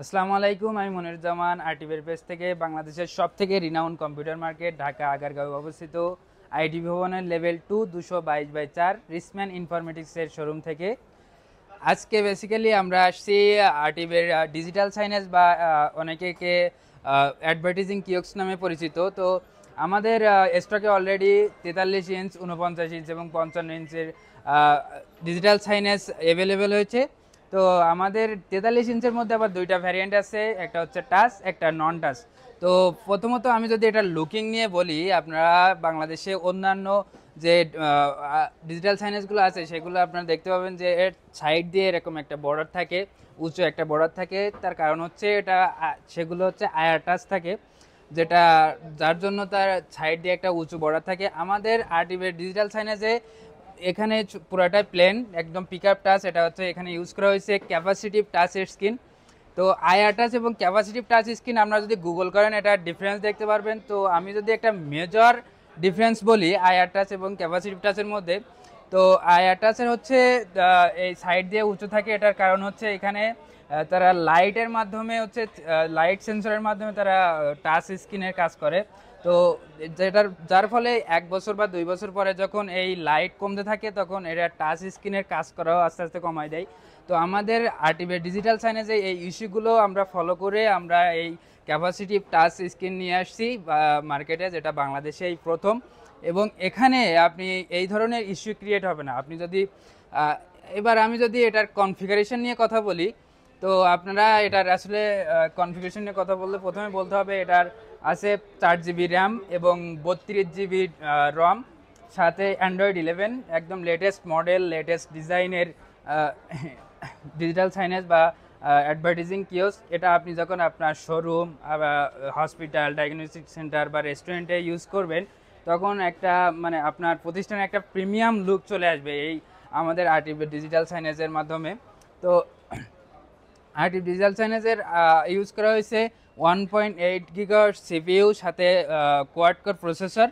আসসালামু আলাইকুম, আমি মনিরুজ্জামান আরটিভির পেজ থেকে। বাংলাদেশের সবথেকে রিনাউন্ড কম্পিউটার মার্কেট ঢাকা আগারগাঁওয়ে অবস্থিত আইটি ভবনের লেভেল 2 222/4 রিসম্যান ইনফরমেটিক্সের শোরুম থেকে আজকে বেসিক্যালি আমরা আসছি আরটিভির ডিজিটাল সাইনেজ বা অনেকে অ্যাডভার্টাইজিং কিওস্ক নামে পরিচিত। তো আমাদের স্টকে অলরেডি 43 ইঞ্চ, 49 ইঞ্চ এবং 55 ইঞ্চের ডিজিটাল সাইনেজ অ্যাভেলেবেল হয়েছে। তো আমাদের 43 ইঞ্চের মধ্যে আবার দুইটা ভ্যারিয়েন্ট আছে, একটা হচ্ছে টাচ, একটা নন টাচ। তো প্রথমত আমি যদি এটা লুকিং নিয়ে বলি, আপনারা বাংলাদেশে অন্যান্য যে ডিজিটাল সাইনেজগুলো আছে সেগুলো আপনারা দেখতে পাবেন যে এর সাইড দিয়ে এরকম একটা বর্ডার থাকে, উঁচু একটা বর্ডার থাকে। তার কারণ হচ্ছে এটা সেগুলো হচ্ছে আয়ার টাচ থাকে, যেটা যার জন্য তার সাইড দিয়ে একটা উঁচু বর্ডার থাকে। আমাদের আরটিভির ডিজিটাল সাইনেজে এখানে পুরাটাই প্লেন, একদম পিক আপ টাচ। এটা হচ্ছে এখানে ইউজ করা হয়েছে ক্যাপাসিটিভ টাচের স্ক্রিন। তো আইআর টাচ এবং ক্যাপাসিটিভ টাচ স্ক্রিন আপনারা যদি গুগল করেন এটা ডিফারেন্স দেখতে পারবেন। তো আমি যদি একটা মেজর ডিফারেন্স বলি আইআর টাচ এবং ক্যাপাসিটিভ টাচের মধ্যে, তো আইআর টাচের হচ্ছে এই সাইড দিয়ে উঁচু থাকে। এটার কারণ হচ্ছে এখানে তারা লাইটের মাধ্যমে হচ্ছে লাইট সেন্সরের মাধ্যমে তারা টাচ স্ক্রিনের কাজ করে। তো যার ফলে 1 বছর বা 2 বছর পরে যখন এই লাইট কমতে থাকে তখন এটা টাচ স্ক্রিনের কাজ করাও আস্তে আস্তে কমায় দেয়। তো আমাদের আরটিভি ডিজিটাল সাইনেজে এই ইস্যুগুলো আমরা ফলো করে আমরা এই ক্যাপাসিটিভ টাচ স্ক্রিন নিয়ে আসছি মার্কেটে, যেটা বাংলাদেশে এই প্রথম। এবং এখানে আপনি এই ধরনের ইস্যু ক্রিয়েট হবে না। আপনি যদি এবার আমি যদি এটার কনফিগারেশন নিয়ে কথা বলি, তো আপনারা এটার আসলে কনফিগারেশন নিয়ে কথা বললে প্রথমে বলতে হবে এটার আছে 4 জিবি র্যাম এবং 32 জিবি রম, সাথে অ্যান্ড্রয়েড 11 একদম লেটেস্ট মডেল, লেটেস্ট ডিজাইনের ডিজিটাল সাইনেজ বা অ্যাডভার্টাইজিং কিওস্ক। এটা আপনি যখন আপনার শোরুম, হসপিটাল, ডায়াগনস্টিক সেন্টার বা রেস্টুরেন্টে ইউজ করবেন তখন একটা মানে আপনার প্রতিষ্ঠানে একটা প্রিমিয়াম লুক চলে আসবে এই আমাদের আরটিভি ডিজিটাল সাইনেজের মাধ্যমে। তো আরটিভি ডিজিটাল সাইনেজের ইউজ করা হয়েছে 1.8 গিগাহার্টজ সিপিইউ, সাথে কোয়াড কোর প্রসেসর,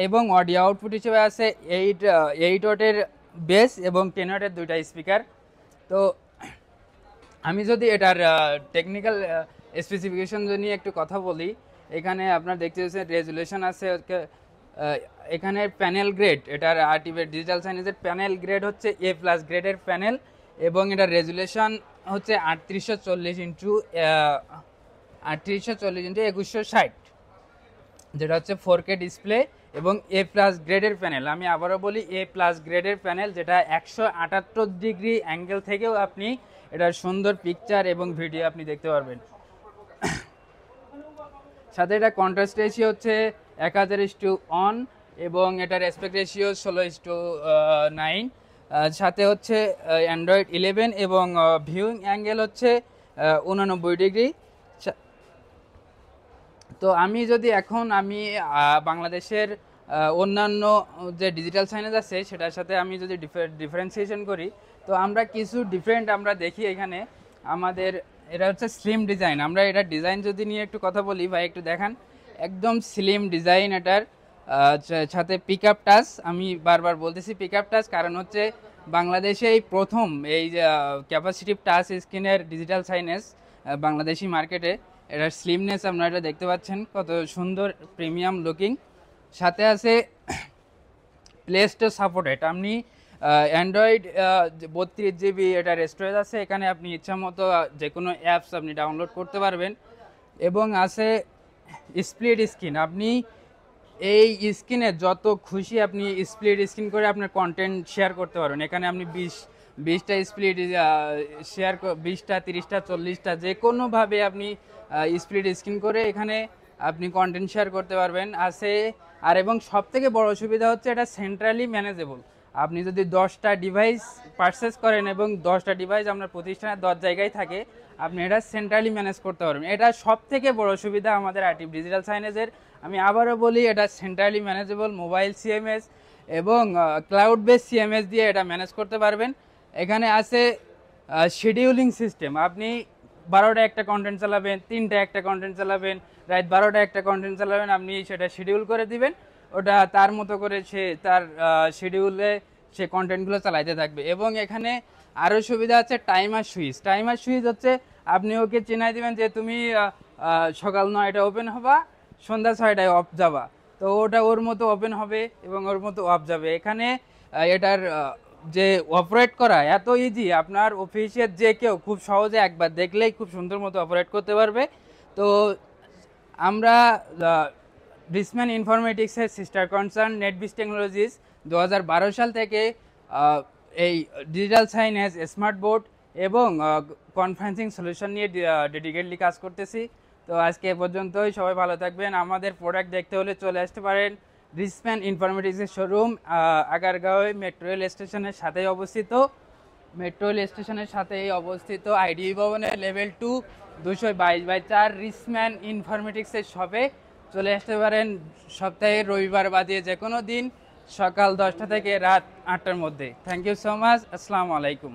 এবং অডিও আউটপুট হিসেবে আছে 8 ওয়াটের বেস এবং 10 ওয়াটের দুইটা স্পিকার। তো আমি যদি এটার টেকনিক্যাল স্পেসিফিকেশন নিয়ে একটু কথা বলি, এখানে আপনার দেখতে পাচ্ছেন রেজুলেশন আছে। এখানে প্যানেল গ্রেড, এটার আরটিভি ডিজিটাল সাইনেজের প্যানেল গ্রেড হচ্ছে A+ গ্রেডের প্যানেল, এবং এটার রেজুলেশন হচ্ছে 3840x2160, যেটা হচ্ছে 4K ডিসপ্লে এবং A+ গ্রেডের প্যানেল। আমি আবারও বলি A+ গ্রেডের প্যানেল, যেটা 178 ডিগ্রি অ্যাঙ্গেল থেকেও আপনি এটার সুন্দর পিকচার এবং ভিডিও আপনি দেখতে পারবেন। সাথে এটা কন্ট্রাস্ট রেশিও হচ্ছে 1000:1 এবং এটার অ্যাসপেক্ট রেশিও 16:9। সাথে হচ্ছে অ্যান্ড্রয়েড 11 এবং ভিউইং অ্যাঙ্গেল হচ্ছে 89 ডিগ্রি। তো আমি যদি এখন বাংলাদেশের অন্যান্য যে ডিজিটাল সাইনেজ আছে সেটার সাথে আমি যদি ডিফারেন্সিয়েশন করি, তো আমরা কিছু ডিফারেন্ট আমরা দেখি এখানে। আমাদের এটা হচ্ছে স্লিম ডিজাইন। আমরা এটা ডিজাইন যদি নিয়ে একটু কথা বলি, ভাই একটু দেখান, একদম স্লিম ডিজাইন এটার। সাথে পিক আপ টাচ, আমি বারবার বলতেছি পিক আপ টাচ, কারণ হচ্ছে বাংলাদেশে এই প্রথম এই যে ক্যাপাসিটিভ টাচ স্ক্রিনের ডিজিটাল সাইনেজ বাংলাদেশি মার্কেটে। এটার স্লিমনেস আপনারা এটা দেখতে পাচ্ছেন, কত সুন্দর প্রিমিয়াম লুকিং। সাথে আছে প্লে স্টোর সাপোর্টেড। আপনি অ্যান্ড্রয়েড 32 জিবি এটার স্টোরেজ আছে, এখানে আপনি ইচ্ছা মতো যে কোনো অ্যাপস আপনি ডাউনলোড করতে পারবেন। এবং আছে স্প্লিট স্ক্রিন, আপনি এই স্ক্রিনে যত খুশি আপনি স্প্লিট স্ক্রিন করে আপনার কন্টেন্ট শেয়ার করতে পারবেন। এখানে আপনি 20টা স্প্লিট শেয়ার, 20টা, 30টা, 40টা, যে কোনোভাবে আপনি স্প্লিট স্ক্রিন করে এখানে আপনি কন্টেন্ট শেয়ার করতে পারবেন আছে। আর এবং সব থেকে বড় সুবিধা হচ্ছে এটা সেন্ট্রালি ম্যানেজেবল। আপনি যদি 10টা ডিভাইস পারচেস করেন এবং 10টা ডিভাইস আপনার প্রতিষ্ঠানের 10 জায়গায় থাকে, আপনি এটা সেন্ট্রালি ম্যানেজ করতে পারবেন। এটা সব থেকে বড় সুবিধা আমাদের আরটিভি ডিজিটাল সাইনেজের। আমি আবারও বলি এটা সেন্ট্রালি ম্যানেজেবল, মোবাইল সিএমএস এবং ক্লাউড বেস সিএমএস দিয়ে এটা ম্যানেজ করতে পারবেন। এখানে আছে শিডিউলিং সিস্টেম, আপনি 12টা একটা কন্টেন্ট চালাবেন, 3টা একটা কন্টেন্ট চালাবেন, রাত 12টা একটা কন্টেন্ট চালাবেন, আপনি সেটা শিডিউল করে দিবেন, ওটা তার মতো করে সে তার শিডিউলে সে কন্টেন্টগুলো চালাইতে থাকবে। এবং এখানে আরও সুবিধা আছে টাইমার সুইচ। টাইমার সুইচ হচ্ছে আপনি ওকে চেনাই দিবেন যে তুমি সকাল 9টায় ওপেন হবা, সন্ধ্যা 6টায় অফ যাবা। তো ওটা ওর মতো ওপেন হবে এবং ওর মতো অফ যাবে। এখানে এটার যে অপারেট করা এত ইজি, আপনার অফিসের যে কেউ খুব সহজে একবার দেখলেই খুব সুন্দর মতো অপারেট করতে পারবে। তো আমরা রিসম্যান ইনফরমেটিক্সের সিস্টার কনসার্ন নেটবিস টেকনোলজিস 2012 সাল থেকে এই ডিজিটাল সাইনেজ, স্মার্ট বোর্ড এবং কনফারেন্সিং সলিউশন নিয়ে ডেডিকেটলি কাজ করতেছি। তো আজকে এ পর্যন্তই, সবাই ভালো থাকবেন। আমাদের প্রোডাক্ট দেখতে হলে চলে আসতে পারেন রিসম্যান ইনফরমেটিক্সের শোরুম, আগারগাঁও মেট্রো রেল স্টেশনের সাথেই অবস্থিত। মেট্রো রেল স্টেশনের সাথেই অবস্থিত আইডিবি ভবনের লেভেল 2 222/4 রিসম্যান ইনফরমেটিক্সের শপে চলে আসতে পারেন সপ্তাহের রবিবার বাদে যে কোনো দিন, সকাল 10টা থেকে রাত 8টার মধ্যে। Thank you so much. আসসালামু আলাইকুম।